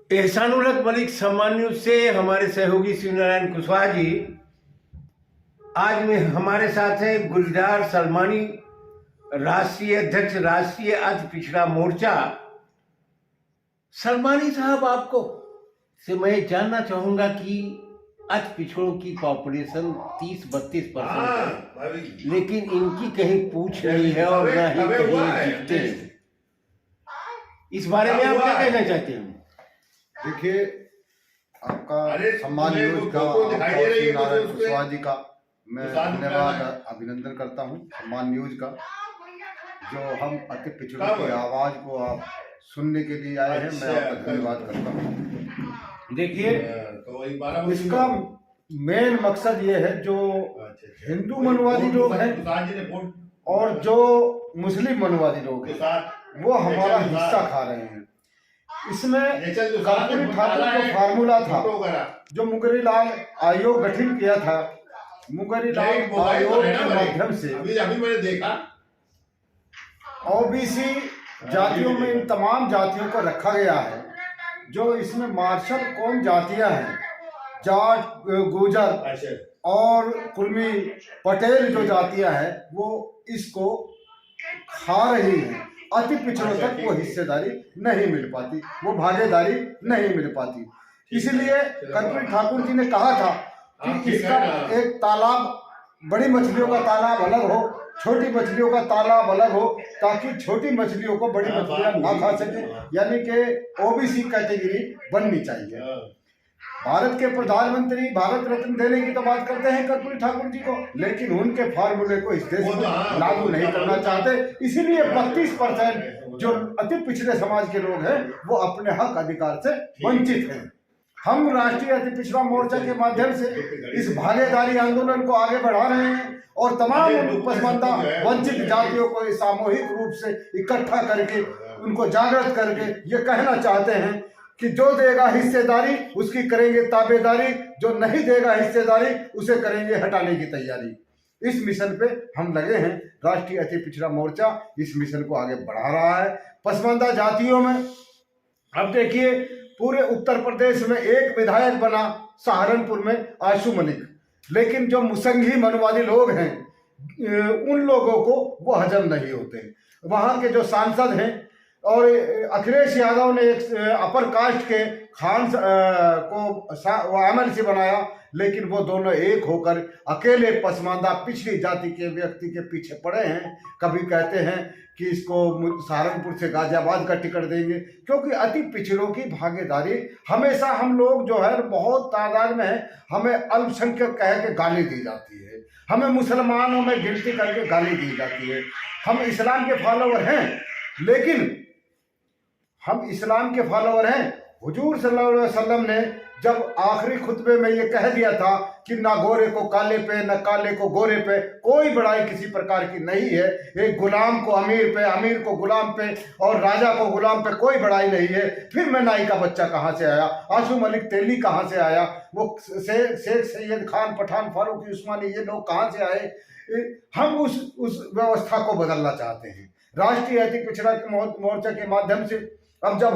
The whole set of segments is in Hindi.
एहसानुल हक मलिक सम्मान न्यूज से हमारे सहयोगी शिवनारायण कुशवाहा जी आज में हमारे साथ हैं। गुलजार सलमानी, राष्ट्रीय अध्यक्ष, राष्ट्रीय अति पिछड़ा मोर्चा। सलमानी साहब, आपको से मैं जानना चाहूंगा कि अति पिछड़ों की पॉपुलेशन 30-32% है, लेकिन इनकी कहीं पूछ नहीं है और ना ही कहीं दिखते हैं। इस बारे में आप क्या कहना चाहते हैं? देखिए, आपका सम्मान न्यूज का नारायण कुशवाहा जी का मैं धन्यवाद अभिनंदन करता हूं। सम्मान न्यूज का जो हम अति पिछड़ों की आवाज को आप सुनने के लिए आए हैं, मैं आपका धन्यवाद करता हूं। देखिए, इसका मेन मकसद ये है, जो हिंदू मनवादी लोग हैं और जो मुस्लिम मनवादी लोग हैं, वो हमारा हिस्सा खा रहे हैं। इसमें कर्पूरी ठाकुर जो फार्मूला था, जो मुंगरी लाल आयोग गठित किया था, मुंगरी लाल आयोग के माध्यम से अभी मैंने देखा ओबीसी जातियों में इन तमाम जातियों को रखा गया है। जो इसमें मार्शल कौम जातियां हैं, जाट, गुर्जर और कुर्मी, पटेल जो जातियां हैं, वो इसको खा रही हैं। अति पिछड़ों तक वो हिस्सेदारी नहीं मिल पाती, वो भागीदारी नहीं मिल पाती। इसलिए कर्पूरी ठाकुर जी ने कहा था कि इसका एक तालाब, बड़ी मछलियों का तालाब अलग हो, छोटी मछलियों का तालाब अलग हो, ताकि छोटी मछलियों को बड़ी मछलियां ना खा सके, यानी कि ओबीसी कैटेगरी बननी चाहिए। भारत के प्रधानमंत्री भारत रत्न देने की तो बात करते हैं कर्पूरी ठाकुर जी को, लेकिन उनके फार्मूले को इस देश में लागू नहीं करना चाहते। इसीलिए 32% जो अति पिछड़े समाज के लोग हैं, वो अपने हक अधिकार से वंचित हैं। हम राष्ट्रीय अति पिछड़ा मोर्चा के माध्यम से इस भागीदारी आंदोलन को आगे बढ़ा रहे हैं और तमाम पसमानदा वंचित जातियों को सामूहिक रूप से इकट्ठा करके, उनको जागृत करके ये कहना चाहते हैं कि जो देगा हिस्सेदारी उसकी करेंगे ताबेदारी, जो नहीं देगा हिस्सेदारी उसे करेंगे हटाने की तैयारी। इस मिशन पे हम लगे हैं। राष्ट्रीय अति पिछड़ा मोर्चा इस मिशन को आगे बढ़ा रहा है। पसमानदा जातियों में अब देखिए, पूरे उत्तर प्रदेश में एक विधायक बना सहारनपुर में आशु मलिक, लेकिन जो मुसंघी मनवादी लोग हैं, उन लोगों को वो हजम नहीं होते। वहां के जो सांसद हैं, और अखिलेश यादव ने एक अपर कास्ट के खान को एमएलसी बनाया, लेकिन वो दोनों एक होकर अकेले पसमानदा पिछड़ी जाति के व्यक्ति के पीछे पड़े हैं। कभी कहते हैं कि इसको सहारनपुर से गाजियाबाद का टिकट देंगे, क्योंकि अति पिछड़ों की भागीदारी हमेशा, हम लोग जो है बहुत तादाद में है, हमें अल्पसंख्यक कह के गाली दी जाती है, हमें मुसलमानों में गिनती करके गाली दी जाती है। हम इस्लाम के फॉलोवर हैं, लेकिन हम इस्लाम के फॉलोवर हैं। हुजूर सल्लल्लाहु अलैहि वसल्लम ने जब आखिरी खुतबे में ये कह दिया था कि ना गोरे को काले पे, ना काले को गोरे पे कोई बड़ाई किसी प्रकार की नहीं है। एक गुलाम को अमीर पे, अमीर को गुलाम पे और राजा को गुलाम पे कोई बड़ाई नहीं है। फिर मैं नाई का बच्चा कहाँ से आया, आशु मलिक तेली कहाँ से आया, वो शेख सैयद खान पठान फारूकी उस्मानी, ये लोग कहाँ से आए? हम उस व्यवस्था को बदलना चाहते हैं। राष्ट्रीय अति पिछड़ा मोर्चा के माध्यम से अब जब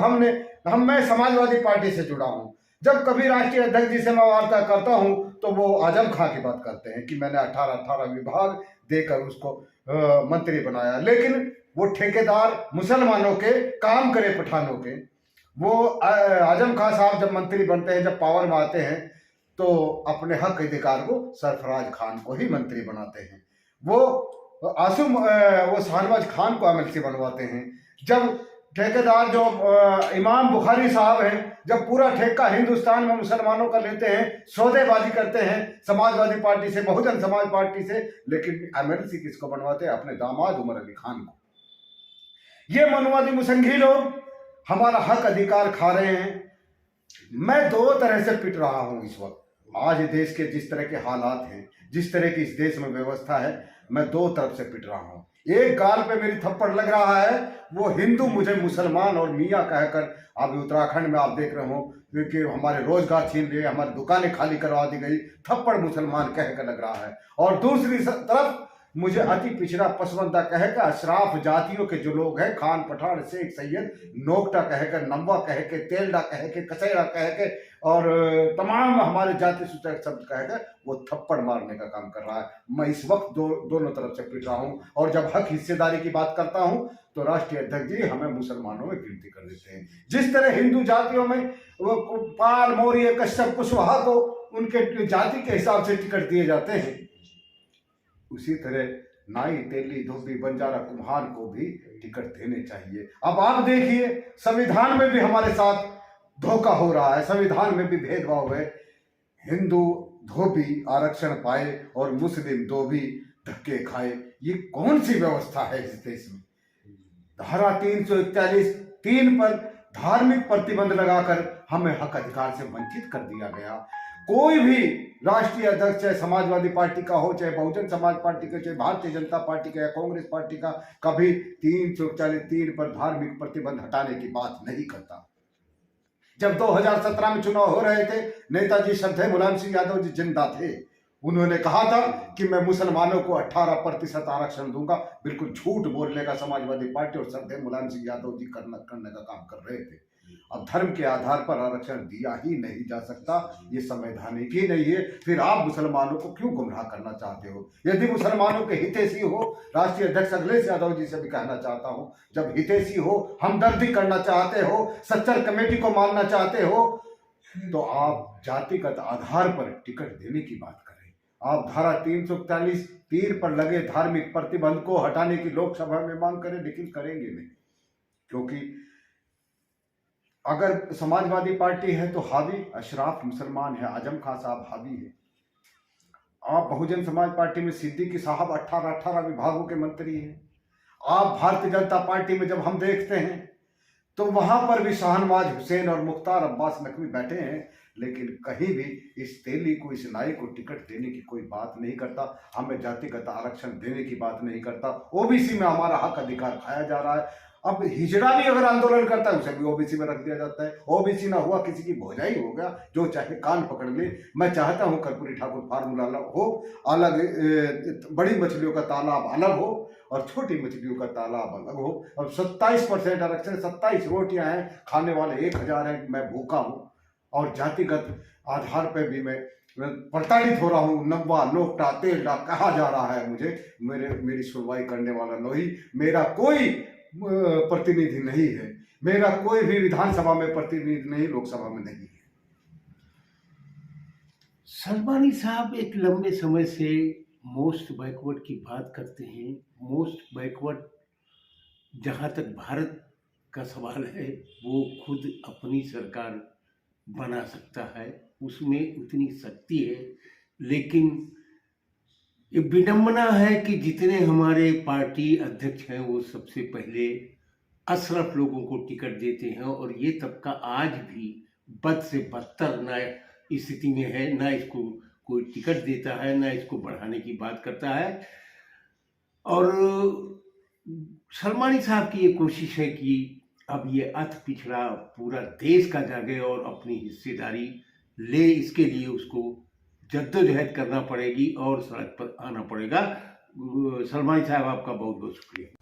मैं समाजवादी पार्टी से जुड़ा हूं, जब कभी राष्ट्रीय अध्यक्ष जी से मैं वार्ता करता हूं तो वो आजम खां की बात करते हैं कि मैंने 18 विभाग देकर उसको मंत्री बनाया, लेकिन वो ठेकेदार मुसलमानों के काम करे, पठानों के। वो आजम खां साहब जब मंत्री बनते हैं, जब पावर में आते हैं, तो अपने हक अधिकार को सरफराज खान को ही मंत्री बनाते हैं। वो शाहनवाज खान को एमएलसी बनवाते हैं। जब ठेकेदार जो इमाम बुखारी साहब हैं, जब पूरा ठेका हिंदुस्तान में मुसलमानों का लेते हैं, सौदेबाजी करते हैं समाजवादी पार्टी से, बहुजन समाज पार्टी से, लेकिन एमएलसी किसको बनवाते हैं? अपने दामाद उमर अली खान को। ये मनवादी मुसंघी लोग हमारा हक अधिकार खा रहे हैं। मैं दो तरह से पिट रहा हूं इस वक्त। आज देश के जिस तरह के हालात हैं, जिस तरह की इस देश में व्यवस्था है, मैं दो तरफ से पिट रहा हूं। एक गाल पे मेरी थप्पड़ लग रहा है, वो हिंदू मुझे मुसलमान और मियाँ कहकर, अभी उत्तराखंड में आप देख रहे हो कि हमारे रोजगार छीन लिए, हमारी दुकानें खाली करवा दी गई, थप्पड़ मुसलमान कहकर लग रहा है। और दूसरी तरफ मुझे अति पिछड़ा पसवंदा कहकर, अशराफ जातियों के जो लोग हैं, खान पठान शेख सैयद नोकटा कहकर, नम्बा कहकर, तेलडा कहकर, कचैरा कहकर और तमाम हमारे जाति सूचक शब्द कहकर वो थप्पड़ मारने का काम कर रहा है। मैं इस वक्त दोनों तरफ से पिट रहा हूँ। और जब हक हिस्सेदारी की बात करता हूँ तो राष्ट्रीय अध्यक्ष जी हमें मुसलमानों में गिनती कर देते हैं। जिस तरह हिंदू जातियों में वो पाल, मौर्य, कश्यप, कुशवाहा को उनके जाति के हिसाब से टिकट दिए जाते हैं, उसी तरह नाई, तेली, धोबी, बंजारा, कुम्हार को भी टिकट देने चाहिए। अब आप देखिए, संविधान में भी हमारे साथ धोखा हो रहा है, संविधान में भी भेदभाव है। हिंदू धोबी आरक्षण पाए और मुस्लिम धोबी धक्के खाए। ये कौन सी व्यवस्था है इस देश में? धारा 341(3) पर धार्मिक प्रतिबंध लगाकर हमें हक अधिकार से वंचित कर दिया गया। कोई भी राष्ट्रीय अध्यक्ष, चाहे समाजवादी पार्टी का हो, चाहे बहुजन समाज पार्टी का, चाहे भारतीय जनता पार्टी का या कांग्रेस पार्टी का, कभी 341(3) पर धार्मिक प्रतिबंध हटाने की बात नहीं करता। जब 2017 में चुनाव हो रहे थे, नेताजी श्रद्धेय मुलायम सिंह यादव जी जिंदा थे। उन्होंने कहा था कि मैं मुसलमानों को 18% आरक्षण दूंगा। बिल्कुल झूठ बोलने का समाजवादी पार्टी और श्रद्धेय मुलायम सिंह यादव जी करने का काम कर रहे थे। अब धर्म के आधार पर आरक्षण दिया ही नहीं जा सकता, ये संवैधानिक ही नहीं है। फिर आप मुसलमानों को क्यों गुमराह करना चाहते हो? यदि मुसलमानों के हितैषी हो, राष्ट्रीय अध्यक्ष अखिलेश यादव जी से भी कहना चाहता हूं, जब हितैषी हो, हमदर्दी करना चाहते हो, सच्चर कमेटी को मानना चाहते हो, तो आप जातिगत आधार पर टिकट देने की बात करें। आप धारा 341(3) पर लगे धार्मिक प्रतिबंध को हटाने की लोकसभा में मांग करें, लेकिन करेंगे नहीं। क्योंकि अगर समाजवादी पार्टी है तो हावी अशराफ मुसलमान है, आजम खान साहब हावी है। आप बहुजन समाज पार्टी में सिद्दीकी साहब 18 विभागों के मंत्री हैं। आप भारतीय जनता पार्टी में जब हम देखते हैं तो वहां पर भी शाहनवाज हुसैन और मुख्तार अब्बास नकवी बैठे हैं, लेकिन कहीं भी इस तेली को, इस नाई को टिकट देने की कोई बात नहीं करता, हमें जातिगत आरक्षण देने की बात नहीं करता। ओबीसी में हमारा हक अधिकार खाया जा रहा है। अब हिजड़ा भी अगर आंदोलन करता है उसे भी ओबीसी में रख दिया जाता है। ओबीसी ना हुआ, किसी की भोजाई हो गया, जो चाहे कान पकड़ ले। मैं चाहता हूं कर्पूरी ठाकुर फार्मूला हो, अलग बड़ी मछलियों का तालाब अलग हो और छोटी मछलियों का तालाब अलग हो। अब 27% आरक्षण, 27 रोटियां हैं, खाने वाले 1000 हैं, मैं भूखा हूं और जातिगत आधार पर भी मैं प्रताड़ित हो रहा हूँ। नब्बा, लोकटा, तेलडा कहा जा रहा है मुझे। मेरी सुनवाई करने वाला नहीं, मेरा कोई प्रतिनिधि नहीं है, मेरा कोई भी विधानसभा में प्रतिनिधि नहीं, लोकसभा में नहीं है। सलमानी साहब एक लंबे समय से मोस्ट बैकवर्ड की बात करते हैं। मोस्ट बैकवर्ड जहाँ तक भारत का सवाल है, वो खुद अपनी सरकार बना सकता है, उसमें उतनी शक्ति है। लेकिन ये विडंबना है कि जितने हमारे पार्टी अध्यक्ष हैं वो सबसे पहले अशरफ लोगों को टिकट देते हैं, और ये तबका आज भी बद से बदतर ना स्थिति में है, ना इसको कोई टिकट देता है, ना इसको बढ़ाने की बात करता है। और सलमानी साहब की ये कोशिश है कि अब ये अति पिछड़ा पूरा देश का जागे और अपनी हिस्सेदारी ले, इसके लिए उसको जद्दोजहद करना पड़ेगी और सड़क पर आना पड़ेगा। सलमानी साहब, आपका बहुत बहुत शुक्रिया।